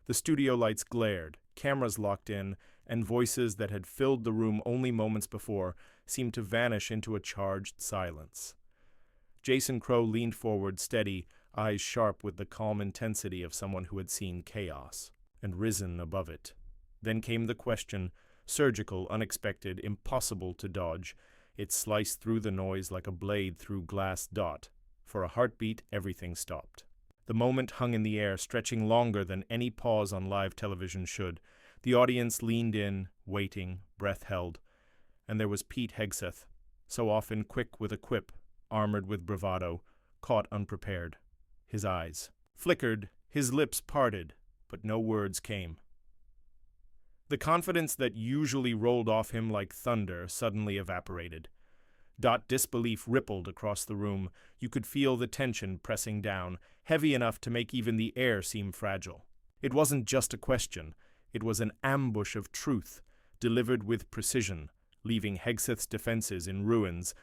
The studio lights glared, cameras locked in, and voices that had filled the room only moments before seemed to vanish into a charged silence. Jason Crow leaned forward, steady, eyes sharp with the calm intensity of someone who had seen chaos and risen above it. Then came the question, surgical, unexpected, impossible to dodge. It sliced through the noise like a blade through glass dot. For a heartbeat, everything stopped. The moment hung in the air, stretching longer than any pause on live television should. The audience leaned in, waiting, breath held. And there was Pete Hegseth, so often quick with a quip, armored with bravado, caught unprepared. His eyes flickered, his lips parted, but no words came. The confidence that usually rolled off him like thunder suddenly evaporated. Disbelief rippled across the room. You could feel the tension pressing down, heavy enough to make even the air seem fragile. It wasn't just a question. It was an ambush of truth, delivered with precision, leaving Hegseth's defenses in ruins.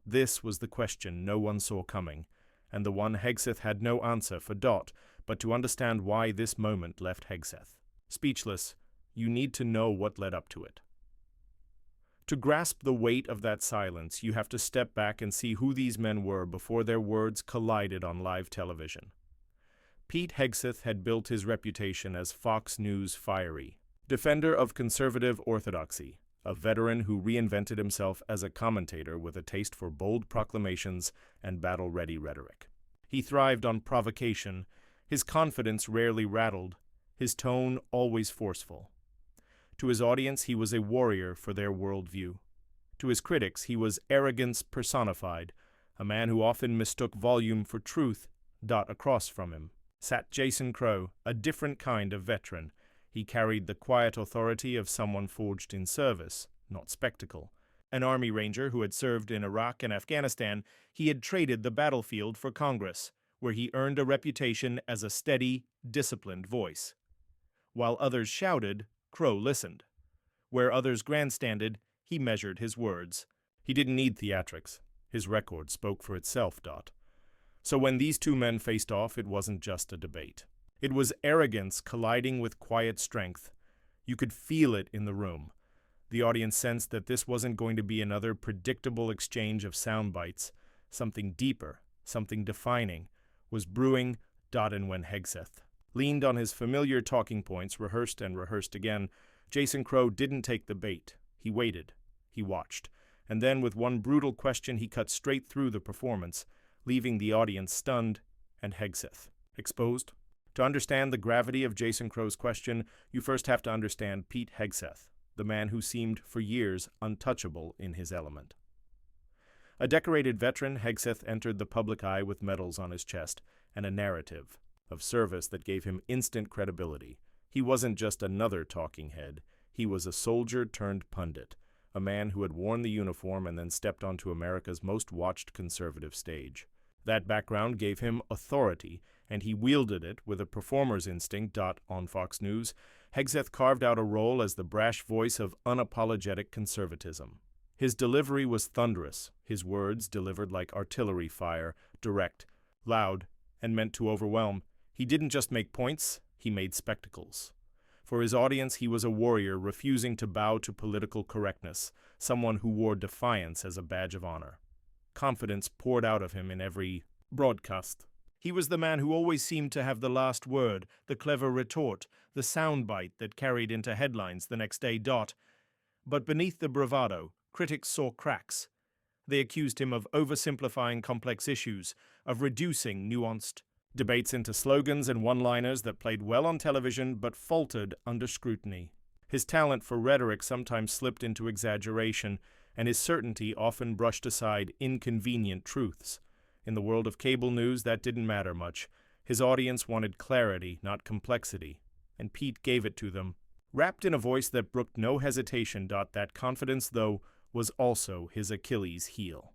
This was the question no one saw coming, and the one Hegseth had no answer for. But to understand why this moment left Hegseth speechless, you need to know what led up to it. To grasp the weight of that silence, you have to step back and see who these men were before their words collided on live television. Pete Hegseth had built his reputation as Fox News' fiery defender of conservative orthodoxy, a veteran who reinvented himself as a commentator with a taste for bold proclamations and battle-ready rhetoric. He thrived on provocation, his confidence rarely rattled, his tone always forceful. To his audience, he was a warrior for their worldview. To his critics, he was arrogance personified, a man who often mistook volume for truth. Across from him sat Jason Crow, a different kind of veteran. He carried the quiet authority of someone forged in service, not spectacle. An Army Ranger who had served in Iraq and Afghanistan, he had traded the battlefield for Congress, where he earned a reputation as a steady, disciplined voice. While others shouted, Crow listened. Where others grandstanded, he measured his words. He didn't need theatrics. His record spoke for itself. So when these two men faced off, it wasn't just a debate. It was arrogance colliding with quiet strength. You could feel it in the room. The audience sensed that this wasn't going to be another predictable exchange of soundbites. Something deeper, something defining, was brewing. And when Hegseth leaned on his familiar talking points, rehearsed and rehearsed again, Jason Crow didn't take the bait. He waited. He watched. And then with one brutal question, he cut straight through the performance, leaving the audience stunned and Hegseth exposed. To understand the gravity of Jason Crow's question, you first have to understand Pete Hegseth, the man who seemed for years untouchable in his element. A decorated veteran, Hegseth entered the public eye with medals on his chest and a narrative of service that gave him instant credibility. He wasn't just another talking head. He was a soldier turned pundit, a man who had worn the uniform and then stepped onto America's most watched conservative stage. That background gave him authority, and he wielded it with a performer's instinct. On Fox News, Hegseth carved out a role as the brash voice of unapologetic conservatism. His delivery was thunderous, his words delivered like artillery fire, direct, loud, and meant to overwhelm. He didn't just make points, he made spectacles. For his audience, he was a warrior refusing to bow to political correctness, someone who wore defiance as a badge of honor. Confidence poured out of him in every broadcast. He was the man who always seemed to have the last word, the clever retort, the soundbite that carried into headlines the next day. But beneath the bravado, critics saw cracks. They accused him of oversimplifying complex issues, of reducing nuanced debates into slogans and one-liners that played well on television but faltered under scrutiny. His talent for rhetoric sometimes slipped into exaggeration, and his certainty often brushed aside inconvenient truths. In the world of cable news, that didn't matter much. His audience wanted clarity, not complexity, and Pete gave it to them, wrapped in a voice that brooked no hesitation. That confidence, though, was also his Achilles heel.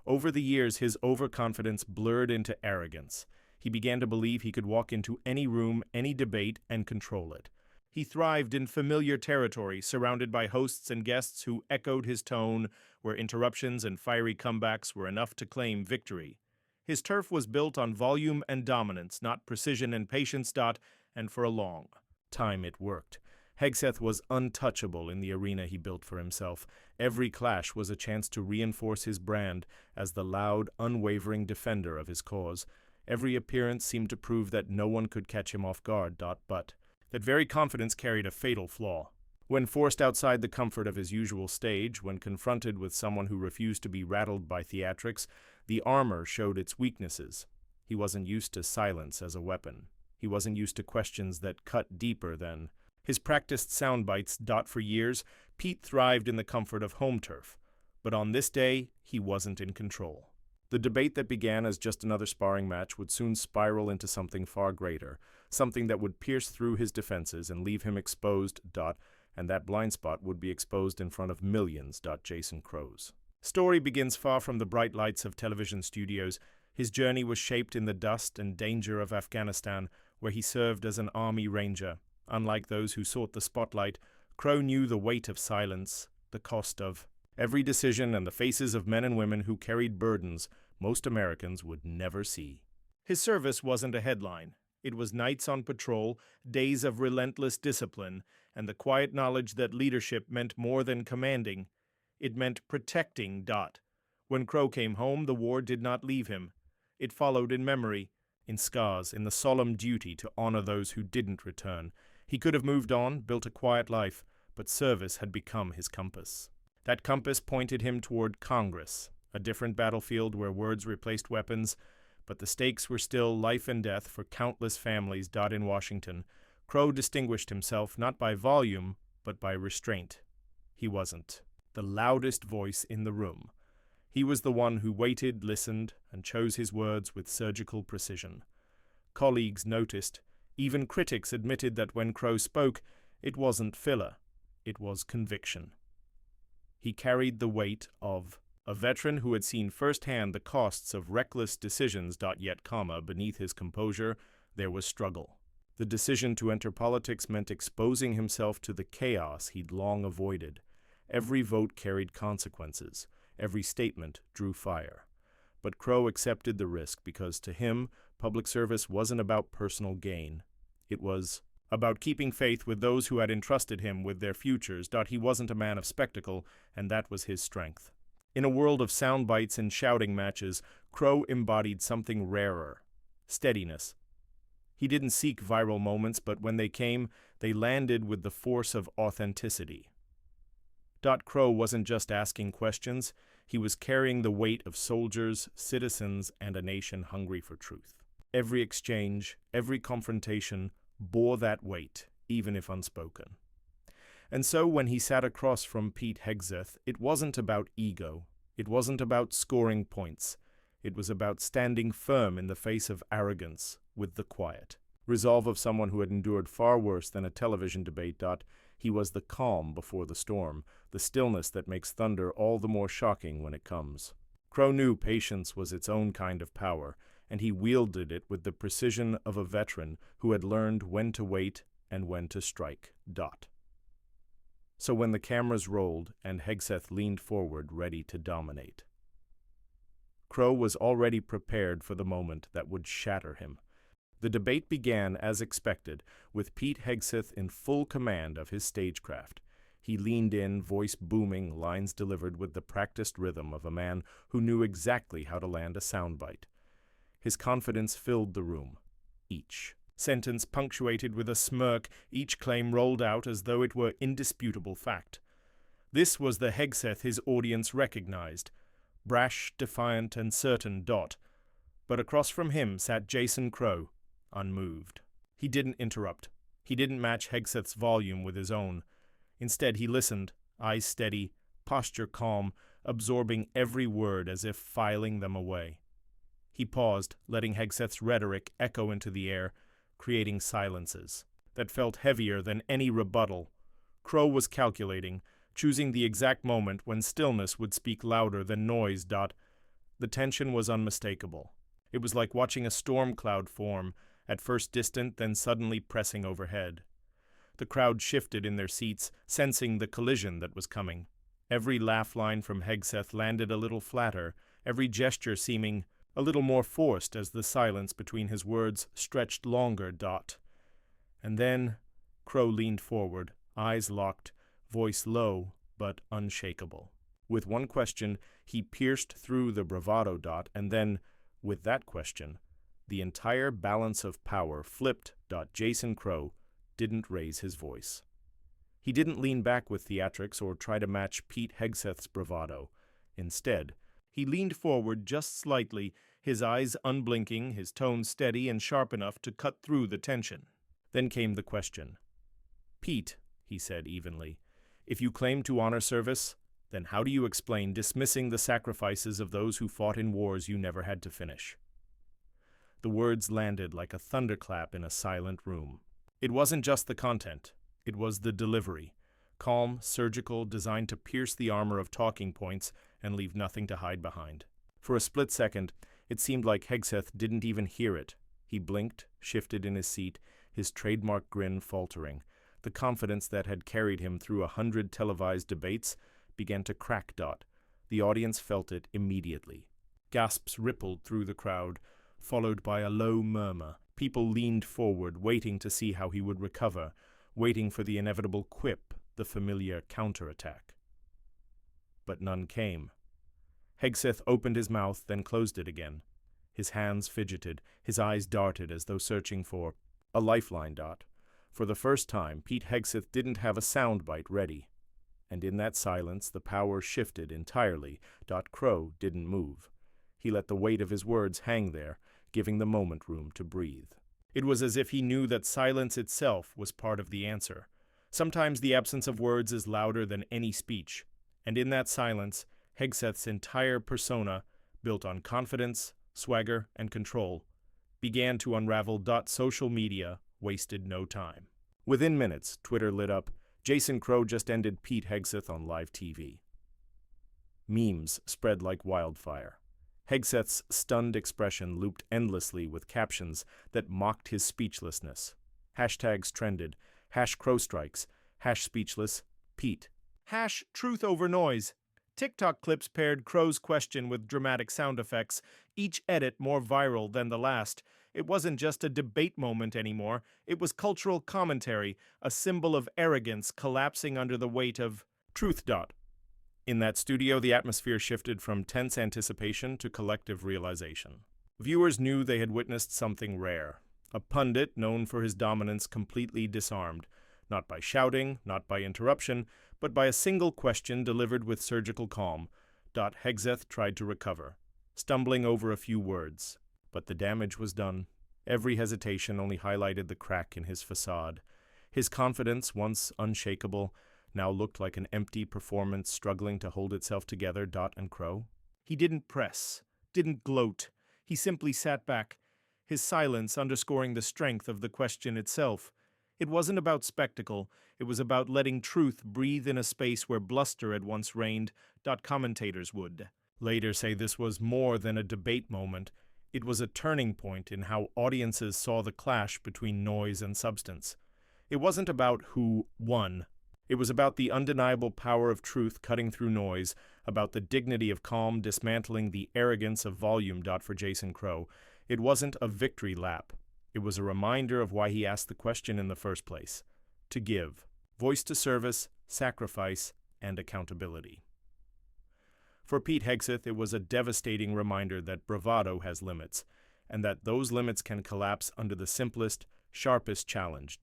Over the years, his overconfidence blurred into arrogance. He began to believe he could walk into any room, any debate, and control it. He thrived in familiar territory, surrounded by hosts and guests who echoed his tone, where interruptions and fiery comebacks were enough to claim victory. His turf was built on volume and dominance, not precision and patience. and for a long time it worked. Hegseth was untouchable in the arena he built for himself. Every clash was a chance to reinforce his brand as the loud, unwavering defender of his cause. Every appearance seemed to prove that no one could catch him off guard. But that very confidence carried a fatal flaw. When forced outside the comfort of his usual stage, when confronted with someone who refused to be rattled by theatrics, the armor showed its weaknesses. He wasn't used to silence as a weapon. He wasn't used to questions that cut deeper than his practiced soundbites. For years, Pete thrived in the comfort of home turf. But on this day, he wasn't in control. The debate that began as just another sparring match would soon spiral into something far greater, something that would pierce through his defenses and leave him exposed. And that blind spot would be exposed in front of millions. Jason Crow's story begins far from the bright lights of television studios. His journey was shaped in the dust and danger of Afghanistan, where he served as an army ranger. Unlike those who sought the spotlight, Crow knew the weight of silence, the cost of every decision, and the faces of men and women who carried burdens most Americans would never see. His service wasn't a headline. It was nights on patrol, days of relentless discipline, and the quiet knowledge that leadership meant more than commanding. It meant protecting. When Crow came home, the war did not leave him. It followed in memory, in scars, in the solemn duty to honor those who didn't return. He could have moved on, built a quiet life, but service had become his compass. That compass pointed him toward Congress, a different battlefield where words replaced weapons, but the stakes were still life and death for countless families. In Washington, Crow distinguished himself not by volume, but by restraint. He wasn't the loudest voice in the room. He was the one who waited, listened, and chose his words with surgical precision. Colleagues noticed. Even critics admitted that when Crow spoke, it wasn't filler. It was conviction. He carried the weight of a veteran who had seen firsthand the costs of reckless decisions. Yet, beneath his composure, there was struggle. The decision to enter politics meant exposing himself to the chaos he'd long avoided. Every vote carried consequences. Every statement drew fire. But Crow accepted the risk because to him, public service wasn't about personal gain. It was about keeping faith with those who had entrusted him with their futures. He wasn't a man of spectacle, and that was his strength. In a world of sound bites and shouting matches, Crow embodied something rarer: steadiness. He didn't seek viral moments, but when they came, they landed with the force of authenticity. Crow wasn't just asking questions, he was carrying the weight of soldiers, citizens, and a nation hungry for truth. Every exchange, every confrontation bore that weight, even if unspoken. And so when he sat across from Pete Hegseth, it wasn't about ego. It wasn't about scoring points. It was about standing firm in the face of arrogance with the quiet resolve of someone who had endured far worse than a television debate. He was the calm before the storm, the stillness that makes thunder all the more shocking when it comes. Crow knew patience was its own kind of power, and he wielded it with the precision of a veteran who had learned when to wait and when to strike. So when the cameras rolled and Hegseth leaned forward ready to dominate, Crow was already prepared for the moment that would shatter him. The debate began as expected, with Pete Hegseth in full command of his stagecraft. He leaned in, voice booming, lines delivered with the practiced rhythm of a man who knew exactly how to land a soundbite. His confidence filled the room. Each sentence punctuated with a smirk, each claim rolled out as though it were indisputable fact. This was the Hegseth his audience recognized. Brash, defiant, and certain. But across from him sat Jason Crow, unmoved. He didn't interrupt. He didn't match Hegseth's volume with his own. Instead, he listened, eyes steady, posture calm, absorbing every word as if filing them away. He paused, letting Hegseth's rhetoric echo into the air, creating silences that felt heavier than any rebuttal. Crow was calculating, choosing the exact moment when stillness would speak louder than noise. The tension was unmistakable. It was like watching a storm cloud form, at first distant, then suddenly pressing overhead. The crowd shifted in their seats, sensing the collision that was coming. Every laugh line from Hegseth landed a little flatter, every gesture seeming a little more forced as the silence between his words stretched longer. And then Crow leaned forward, eyes locked, voice low but unshakable. With one question, he pierced through the bravado. And then, with that question, the entire balance of power flipped. Jason Crow didn't raise his voice. He didn't lean back with theatrics or try to match Pete Hegseth's bravado. Instead, he leaned forward just slightly, his eyes unblinking, his tone steady and sharp enough to cut through the tension. Then came the question. "Pete," he said evenly, "if you claim to honor service, then how do you explain dismissing the sacrifices of those who fought in wars you never had to finish?" The words landed like a thunderclap in a silent room. It wasn't just the content. It was the delivery. Calm, surgical, designed to pierce the armor of talking points and leave nothing to hide behind. For a split second, it seemed like Hegseth didn't even hear it. He blinked, shifted in his seat, his trademark grin faltering. The confidence that had carried him through 100 televised debates began to crack. The audience felt it immediately. Gasps rippled through the crowd, followed by a low murmur. People leaned forward, waiting to see how he would recover, waiting for the inevitable quip, the familiar counterattack. But none came. Hegseth opened his mouth, then closed it again. His hands fidgeted, his eyes darted as though searching for a lifeline. For the first time, Pete Hegseth didn't have a soundbite ready. And in that silence, the power shifted entirely. Crow didn't move. He let the weight of his words hang there, giving the moment room to breathe. It was as if he knew that silence itself was part of the answer. Sometimes the absence of words is louder than any speech. And in that silence, Hegseth's entire persona, built on confidence, swagger, and control, began to unravel. Social media wasted no time. Within minutes, Twitter lit up. Jason Crow just ended Pete Hegseth on live TV. Memes spread like wildfire. Hegseth's stunned expression looped endlessly with captions that mocked his speechlessness. Hashtags trended. #CrowStrikes, #speechless, Pete, #truth over noise. TikTok clips paired Crow's question with dramatic sound effects, each edit more viral than the last. It wasn't just a debate moment anymore. It was cultural commentary, a symbol of arrogance collapsing under the weight of truth. In that studio, the atmosphere shifted from tense anticipation to collective realization. Viewers knew they had witnessed something rare. A pundit known for his dominance completely disarmed, not by shouting, not by interruption, but by a single question delivered with surgical calm. Hegseth tried to recover, stumbling over a few words. But the damage was done. Every hesitation only highlighted the crack in his facade. His confidence, once unshakable, now looked like an empty performance struggling to hold itself together. And Crow? He didn't press, didn't gloat. He simply sat back, his silence underscoring the strength of the question itself. It wasn't about spectacle. It was about letting truth breathe in a space where bluster had once reigned. Commentators would later say this was more than a debate moment. It was a turning point in how audiences saw the clash between noise and substance. It wasn't about who won. It was about the undeniable power of truth cutting through noise, about the dignity of calm dismantling the arrogance of volume. For Jason Crow, it wasn't a victory lap. It was a reminder of why he asked the question in the first place. To give. Voice to service, sacrifice, and accountability. For Pete Hegseth, it was a devastating reminder that bravado has limits, and that those limits can collapse under the simplest, sharpest challenge.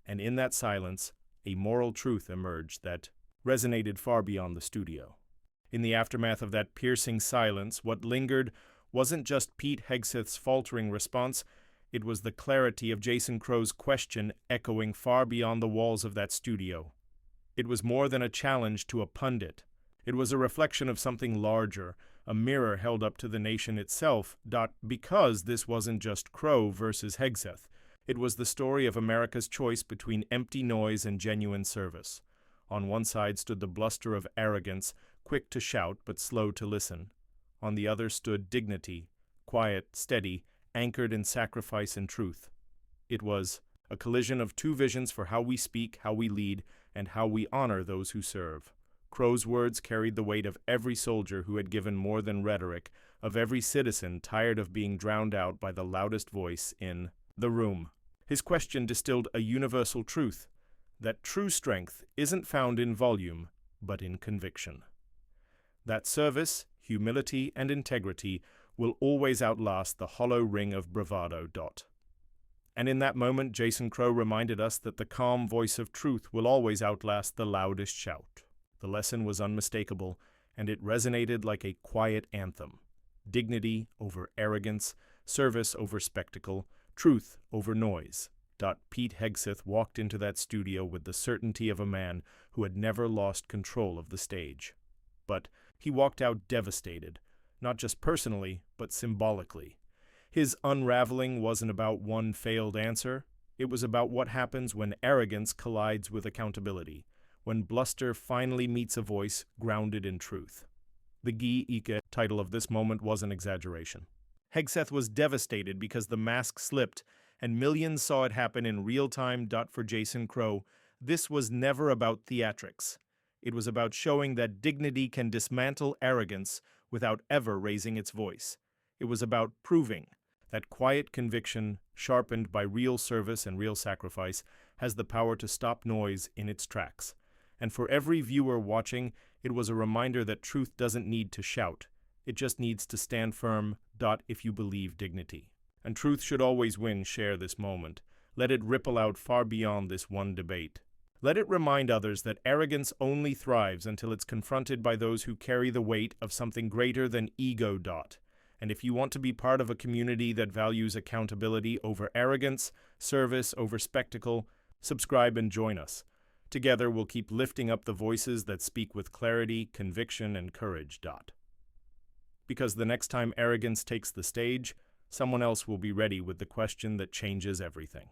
And in that silence, a moral truth emerged that resonated far beyond the studio. In the aftermath of that piercing silence, what lingered wasn't just Pete Hegseth's faltering response. It was the clarity of Jason Crow's question echoing far beyond the walls of that studio. It was more than a challenge to a pundit. It was a reflection of something larger, a mirror held up to the nation itself. Because this wasn't just Crow versus Hegseth. It was the story of America's choice between empty noise and genuine service. On one side stood the bluster of arrogance, quick to shout but slow to listen. On the other stood dignity, quiet, steady, anchored in sacrifice and truth. It was a collision of two visions for how we speak, how we lead, and how we honor those who serve. Crow's words carried the weight of every soldier who had given more than rhetoric, of every citizen tired of being drowned out by the loudest voice in the room. His question distilled a universal truth, that true strength isn't found in volume, but in conviction. That service, humility, and integrity will always outlast the hollow ring of bravado. And in that moment, Jason Crow reminded us that the calm voice of truth will always outlast the loudest shout. The lesson was unmistakable, and it resonated like a quiet anthem. Dignity over arrogance, service over spectacle, truth over noise. Pete Hegseth walked into that studio with the certainty of a man who had never lost control of the stage. But he walked out devastated, not just personally, but symbolically. His unraveling wasn't about one failed answer. It was about what happens when arrogance collides with accountability, when bluster finally meets a voice grounded in truth. The Gi Ike title of this moment was an exaggeration. Hegseth was devastated because the mask slipped, and millions saw it happen in real time. For Jason Crow, this was never about theatrics. It was about showing that dignity can dismantle arrogance without ever raising its voice. It was about proving that quiet conviction, sharpened by real service and real sacrifice, has the power to stop noise in its tracks. And for every viewer watching, it was a reminder that truth doesn't need to shout. It just needs to stand firm. If you believe dignity. And truth should always win. Share this moment. Let it ripple out far beyond this one debate. Let it remind others that arrogance only thrives until it's confronted by those who carry the weight of something greater than ego. And if you want to be part of a community that values accountability over arrogance, service over spectacle, subscribe and join us. Together we'll keep lifting up the voices that speak with clarity, conviction, and courage. Because the next time arrogance takes the stage, someone else will be ready with the question that changes everything.